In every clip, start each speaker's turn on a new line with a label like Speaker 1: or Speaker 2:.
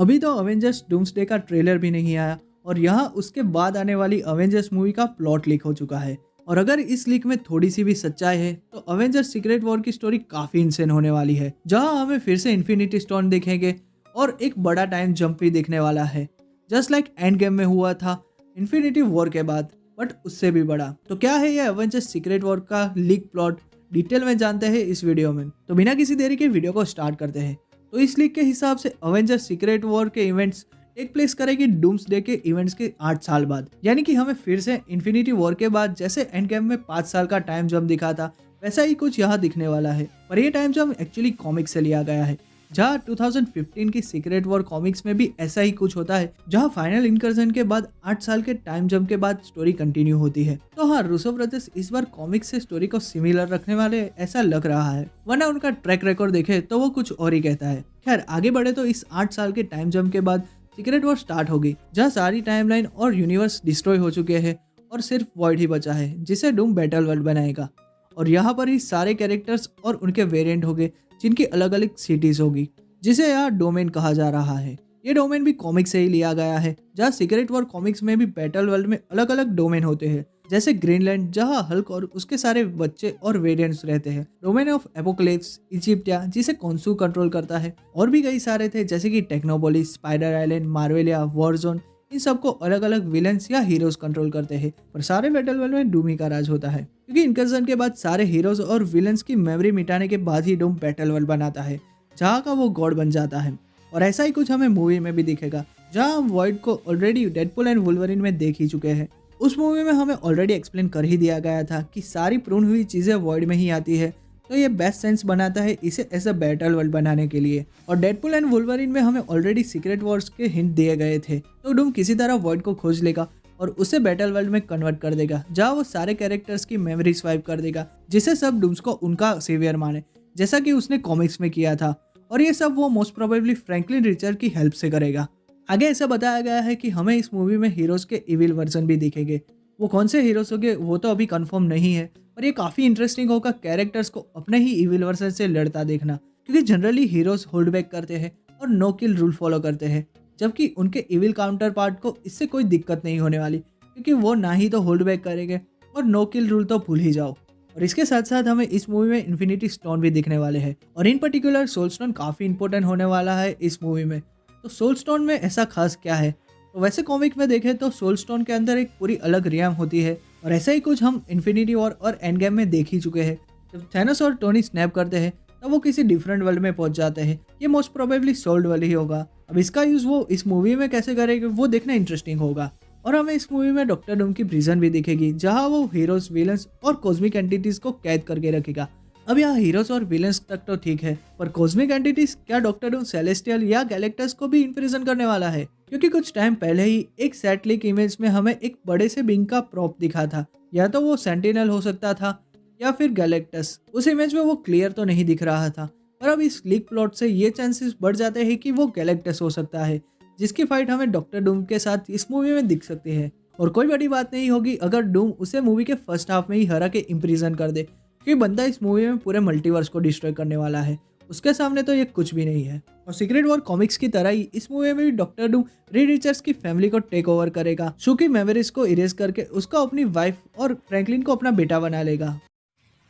Speaker 1: अभी तो Avengers doomsday का ट्रेलर भी नहीं आया और यहाँ उसके बाद आने वाली अवेंजर्स मूवी का प्लॉट लीक हो चुका है। और अगर इस लीक में थोड़ी सी भी सच्चाई है तो अवेंजर्स सीक्रेट वॉर की स्टोरी काफी इंसेन होने वाली है, जहाँ हमें फिर से इन्फिनिटी स्टोन देखेंगे और एक बड़ा टाइम जंप भी देखने वाला है, जस्ट लाइक एंड गेम में हुआ था इन्फिनिटी वॉर के बाद, बट उससे भी बड़ा। तो क्या है ये अवेंजर्स सीक्रेट वॉर का लीक प्लॉट, डिटेल में जानते हैं इस वीडियो में। तो बिना किसी देरी के वीडियो को स्टार्ट करते हैं। तो इस लीक के हिसाब से अवेंजर्स सीक्रेट वॉर के इवेंट्स टेक प्लेस करेगी डूम्सडे के इवेंट्स के 8 साल बाद, यानी कि हमें फिर से इन्फिनिटी वॉर के बाद जैसे एंड गेम में 5 साल का टाइम जंप दिखा था वैसा ही कुछ यहाँ दिखने वाला है। पर ये टाइम जंप एक्चुअली कॉमिक से लिया गया है, जहाँ 2015 की सीक्रेट वॉर कॉमिक्स में भी ऐसा ही कुछ होता है, जहाँ फाइनल इनकर्जन के बाद 8 साल के टाइम जंप के बाद स्टोरी कंटिन्यू होती है। तो हाँ, रूसो ब्रदर्स इस बार कॉमिक्स से स्टोरी को सिमिलर रखने वाले ऐसा लग रहा है, वरना उनका ट्रैक रिकॉर्ड देखे तो वो कुछ और ही कहता है। खैर आगे बढ़े तो इस 8 साल के टाइम जंप के बाद सीक्रेट वॉर स्टार्ट होगी, जहाँ सारी टाइमलाइन और यूनिवर्स डिस्ट्रॉय हो चुके हैं और सिर्फ वॉइड ही बचा है, जिसे डूम बैटल वर्ल्ड बनाएगा। और यहाँ पर ही सारे कैरेक्टर्स और उनके वेरिएंट होंगे, जिनकी अलग अलग सिटीज होगी, जिसे यहाँ डोमेन कहा जा रहा है। ये डोमेन भी कॉमिक से ही लिया गया है, जहाँ सीक्रेट वॉर कॉमिक्स में भी बैटल वर्ल्ड में अलग अलग डोमेन होते हैं, जैसे ग्रीनलैंड जहाँ हल्क और उसके सारे बच्चे और वेरिएंट्स रहते हैं, डोमेन ऑफ एपोक्लिप्स इजिप्टिया जिसे कॉन्सू कंट्रोल करता है, और भी कई सारे थे जैसे कि टेक्नोपोलिस, स्पाइडर आइलैंड, मार्वेलिया, वॉरजोन। इन सबको अलग अलग विलन्स या हीरोज कंट्रोल करते हैं, पर सारे बैटल वर्ल्ड में डूम ही का राज होता है, क्योंकि इनकर्जन के बाद सारे हीरोज और विलन्स की मेमोरी मिटाने के बाद ही डूम बैटल वर्ल्ड बनाता है, जहाँ का वो गॉड बन जाता है। और ऐसा ही कुछ हमें मूवी में भी दिखेगा, जहाँ हम वॉइड को ऑलरेडी डेडपुल एंड वुल्वरिन में देख ही चुके हैं। उस मूवी में हमें ऑलरेडी एक्सप्लेन कर ही दिया गया था कि सारी प्रून हुई चीज़ें वॉइड में ही आती है, तो ये बेस्ट सेंस बनाता है इसे एज अ बैटल वर्ल्ड बनाने के लिए। और डेडपुल एंड वुल्वरिन में हमें ऑलरेडी सीक्रेट वॉर्स के हिंट दिए गए थे, तो डूम किसी तरह वॉइड को खोज लेगा और उसे बैटल वर्ल्ड में कन्वर्ट कर देगा, जहाँ वो सारे कैरेक्टर्स की मेमोरी स्वाइप कर देगा, जिसे सब डूम्स को उनका सेवियर माने, जैसा कि उसने कॉमिक्स में किया था। और ये सब वो मोस्ट प्रोबेबली फ्रैंकलिन रिचर की हेल्प से करेगा। आगे ऐसा बताया गया है कि हमें इस मूवी में हीरोज के इविल वर्जन भी दिखेंगे। वो कौन से हीरोज होंगे वो तो अभी कंफर्म नहीं है, पर ये काफ़ी इंटरेस्टिंग होगा कैरेक्टर्स को अपने ही इविल वर्जन से लड़ता देखना, क्योंकि जनरली हीरोज होल्ड बैक करते हैं और नो किल रूल फॉलो करते हैं, जबकि उनके इविल काउंटर पार्ट को इससे कोई दिक्कत नहीं होने वाली, क्योंकि वो ना ही तो होल्ड बैक करेंगे और नो किल रूल तो भूल ही जाओ। और इसके साथ साथ हमें इस मूवी में इन्फिनिटी स्टोन भी दिखने वाले हैं, और इन पर्टिकुलर सोल स्टोन काफ़ी इंपॉर्टेंट होने वाला है इस मूवी में। तो सोल स्टोन में ऐसा खास क्या है? तो वैसे कॉमिक में देखें तो सोल स्टोन के अंदर एक पूरी अलग रियाम होती है, और ऐसा ही कुछ हम इन्फिनिटी वॉर और एंड गेम में देख ही चुके हैं। जब थैनोस और टोनी स्नैप करते हैं तब वो किसी डिफरेंट वर्ल्ड में पहुंच जाते हैं। ये मोस्ट प्रोबेबली सोल्ड वर्ल्ड ही होगा। अब इसका यूज़ वो इस मूवी में कैसे करेंगे वो देखना इंटरेस्टिंग होगा। और हमें इस मूवी में डॉक्टर डूम की प्रिजन भी दिखेगी, जहां वो हीरोज, विलन्स और कॉस्मिक एंटिटीज को कैद करके रखेगा। अब यहाँ हीरोज और विलन्स तक तो ठीक है, पर कॉस्मिक एंटिटीज क्या डॉक्टर डूम सेलेस्टियल या गैलेक्टस को भी इम्प्रिजन करने वाला है? क्योंकि कुछ टाइम पहले ही एक सैटेलाइट इमेज में हमें एक बड़े से बिंग का प्रॉप दिखा था, या तो वो सेंटिनल हो सकता था या फिर गैलेक्टस। उस इमेज में वो क्लियर तो नहीं दिख रहा था, पर अब इस लीक प्लॉट से ये चांसेस बढ़ जाते हैं कि वो गैलेक्टस हो सकता है, जिसकी फाइट हमें डॉक्टर डूम के साथ इस मूवी में दिख सकती है। और कोई बड़ी बात नहीं होगी अगर डूम उसे मूवी के फर्स्ट हाफ में ही हरा के इम्प्रिजन कर दे, क्योंकि बंदा इस मूवी में पूरे मल्टीवर्स को डिस्ट्रॉय करने वाला है। उसके सामने तो ये कुछ भी नहीं है। और सीक्रेट वॉर कॉमिक्स की तरह ही इस मूवी में भी डॉक्टर डूम रीड रिचर्ड्स की फैमिली को टेक ओवर करेगा, शू की मेमोरीज को इरेज करके उसको अपनी वाइफ और फ्रैंकलिन को अपना बेटा बना लेगा।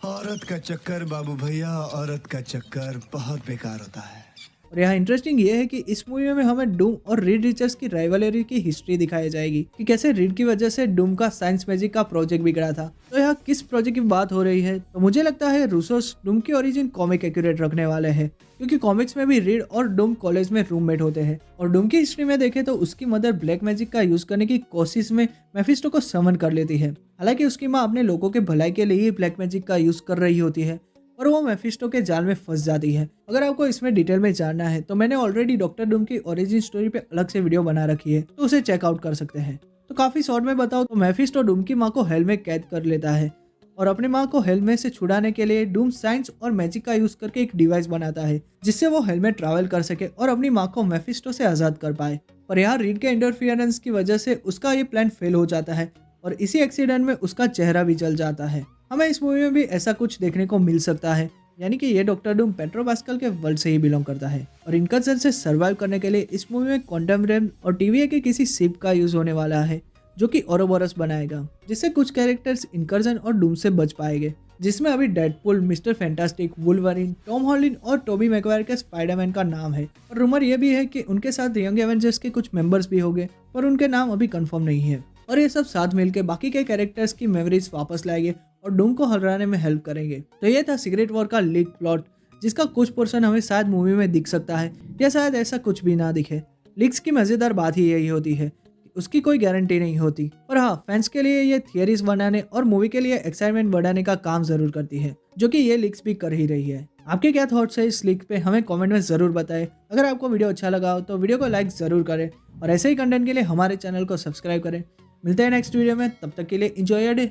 Speaker 2: औरत का चक्कर बाबू भैया, औरत का चक्कर बहुत बेकार होता है।
Speaker 1: और यहाँ इंटरेस्टिंग ये है कि इस मूवी में हमें डूम और रीड रिचर्ड्स की राइवलरी की हिस्ट्री दिखाई जाएगी, कि कैसे रीड की वजह से डूम का साइंस मैजिक का प्रोजेक्ट बिगड़ा था। तो यहाँ किस प्रोजेक्ट की बात हो रही है? तो मुझे लगता है रूसोस डूम की ओरिजिन कॉमिक एक्यूरेट रखने वाले हैं, क्योंकि कॉमिक्स में भी रीड और डूम कॉलेज में रूममेट होते हैं। और डूम की हिस्ट्री में देखें तो उसकी मदर ब्लैक मैजिक का यूज करने की कोशिश में मेफिस्टो को समन कर लेती है। हालांकि उसकी माँ अपने लोगों के भलाई के लिए ही ब्लैक मैजिक का यूज कर रही होती है, और वो मेफिस्टो के जाल में फंस जाती है। अगर आपको इसमें डिटेल में जानना है तो मैंने ऑलरेडी डॉक्टर डूम की ओरिजिन स्टोरी पे अलग से वीडियो बना रखी है, तो उसे चेकआउट कर सकते हैं। तो काफी शॉर्ट में बताओ तो मेफिस्टो डूम की माँ को हेल में कैद कर लेता है, और अपनी माँ को हेल में से छुड़ाने के लिए डूम साइंस और मैजिक का यूज करके एक डिवाइस बनाता है, जिससे वो हेल में ट्रैवल कर सके और अपनी माँ को मेफिस्टो से आजाद कर पाए। पर यहाँ रीड के इंटरफियरेंस की वजह से उसका ये प्लान फेल हो जाता है, और इसी एक्सीडेंट में उसका चेहरा भी जल जाता है। हमें इस मूवी में भी ऐसा कुछ देखने को मिल सकता है, यानी कि ये डॉक्टर डूम पेट्रो पास्कल के वर्ल्ड से ही बिलोंग करता है और इनकर्जन से सर्वाइव करने के लिए इस मूवी में क्वांटम रैम और टीवीए के किसी शिप का यूज होने वाला है जो कि ओरोबोरस बनाएगा, जिससे कुछ कैरेक्टर्स इनकर्जन और डूम से बच पाएंगे, जिसमें अभी Deadpool, mister fantastic, Wolverine, Tom Holland और टोबी मैगवायर के स्पाइडरमैन का नाम है। और रूमर ये भी है कि उनके साथ यंग एवेंजर्स के कुछ मेंबर्स भी होंगे, पर उनके नाम अभी कंफर्म नहीं है। और ये सब साथ मिलकर बाकी के कैरेक्टर्स की मेमोरीज वापस लाएंगे और डूम को हराने में हेल्प करेंगे। तो ये था सीक्रेट वॉर का लीक प्लॉट, जिसका कुछ पोर्शन हमें शायद मूवी में दिख सकता है या शायद ऐसा कुछ भी ना दिखे। लीक्स की मजेदार बात ही यही होती है, उसकी कोई गारंटी नहीं होती। और हाँ, फैंस के लिए ये थियरीज बनाने और मूवी के लिए एक्साइटमेंट बढ़ाने का काम जरूर करती है, जो कि ये लीक्स भी कर ही रही है। आपके क्या थॉट्स है इस लीक पे, हमें कमेंट में जरूर बताएं। अगर आपको वीडियो अच्छा लगा हो तो वीडियो को लाइक जरूर करें और ऐसे ही कंटेंट के लिए हमारे चैनल को सब्सक्राइब करें। मिलते हैं नेक्स्ट वीडियो में, तब तक के लिए एंजॉय योर डे।